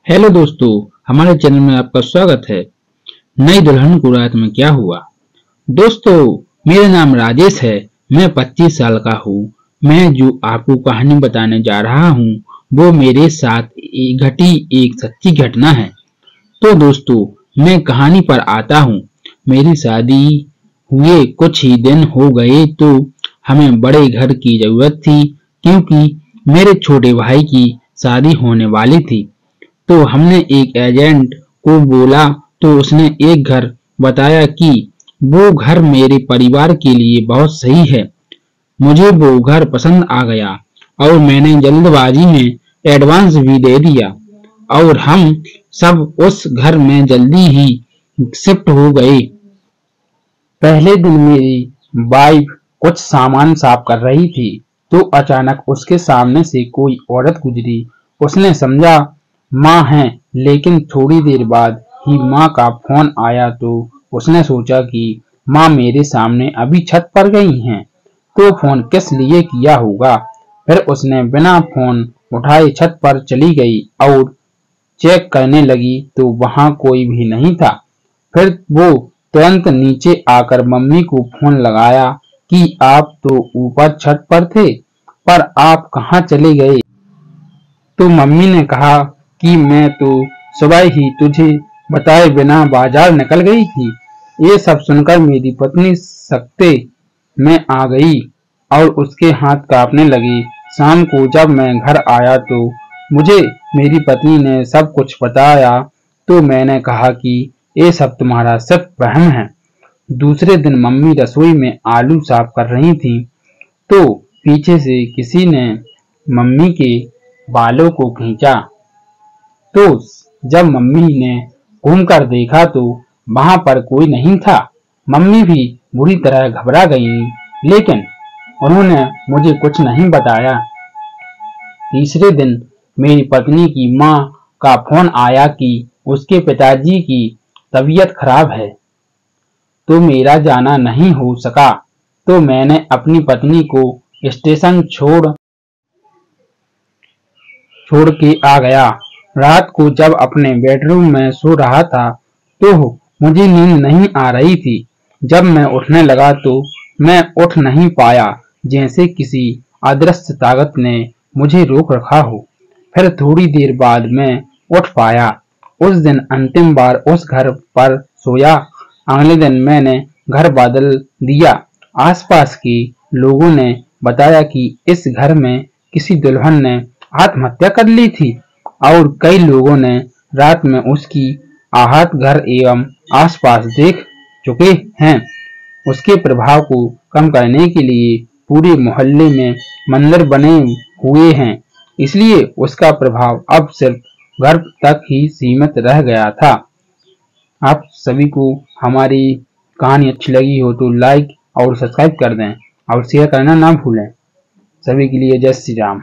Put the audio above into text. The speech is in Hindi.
हेलो दोस्तों, हमारे चैनल में आपका स्वागत है। नई दुल्हन को रात में क्या हुआ। दोस्तों, मेरा नाम राजेश है। मैं 25 साल का हूँ। मैं जो आपको कहानी बताने जा रहा हूँ वो मेरे साथ घटी एक सच्ची घटना है। तो दोस्तों, मैं कहानी पर आता हूँ। मेरी शादी हुए कुछ ही दिन हो गए तो हमें बड़े घर की जरूरत थी, क्योंकि मेरे छोटे भाई की शादी होने वाली थी। तो हमने एक एजेंट को बोला तो उसने एक घर बताया कि वो घर मेरे परिवार के लिए बहुत सही है। मुझे वो घर पसंद आ गया और मैंने जल्दबाजी में एडवांस भी दे दिया और हम सब उस घर में जल्दी ही शिफ्ट हो गए। पहले दिन मेरी वाइफ कुछ सामान साफ कर रही थी तो अचानक उसके सामने से कोई औरत गुजरी। उसने समझा माँ है, लेकिन थोड़ी देर बाद ही माँ का फोन आया तो उसने सोचा कि माँ मेरे सामने अभी छत पर गई हैं, तो फोन किस लिए किया होगा। फिर उसने बिना फोन उठाए छत पर चली गई और चेक करने लगी तो वहां कोई भी नहीं था। फिर वो तुरंत नीचे आकर मम्मी को फोन लगाया कि आप तो ऊपर छत पर थे, पर आप कहाँ चले गए। तो मम्मी ने कहा कि मैं तो सुबह ही तुझे बताए बिना बाजार निकल गई थी। ये सब सुनकर मेरी पत्नी सख्ते में आ गई और उसके हाथ कांपने लगे। शाम को जब मैं घर आया तो मुझे मेरी पत्नी ने सब कुछ बताया। तो मैंने कहा कि ये सब तुम्हारा सिर्फ वहम है। दूसरे दिन मम्मी रसोई में आलू साफ कर रही थी तो पीछे से किसी ने मम्मी के बालों को खींचा। तो जब मम्मी ने घूमकर देखा तो वहां पर कोई नहीं था। मम्मी भी बुरी तरह घबरा गईं, लेकिन उन्होंने मुझे कुछ नहीं बताया। तीसरे दिन मेरी पत्नी की माँ का फोन आया कि उसके पिताजी की तबीयत खराब है, तो मेरा जाना नहीं हो सका। तो मैंने अपनी पत्नी को स्टेशन छोड़ के आ गया। रात को जब अपने बेडरूम में सो रहा था तो मुझे नींद नहीं आ रही थी। जब मैं उठने लगा तो मैं उठ नहीं पाया, जैसे किसी अदृश्य ताकत ने मुझे रोक रखा हो। फिर थोड़ी देर बाद मैं उठ पाया। उस दिन अंतिम बार उस घर पर सोया। अगले दिन मैंने घर बदल दिया। आसपास के लोगों ने बताया कि इस घर में किसी दुल्हन ने आत्महत्या कर ली थी और कई लोगों ने रात में उसकी आहत घर एवं आसपास देख चुके हैं। उसके प्रभाव को कम करने के लिए पूरे मोहल्ले में मंदिर बने हुए हैं, इसलिए उसका प्रभाव अब सिर्फ घर तक ही सीमित रह गया था। आप सभी को हमारी कहानी अच्छी लगी हो तो लाइक और सब्सक्राइब कर दें और शेयर करना ना भूलें। सभी के लिए जय श्री राम।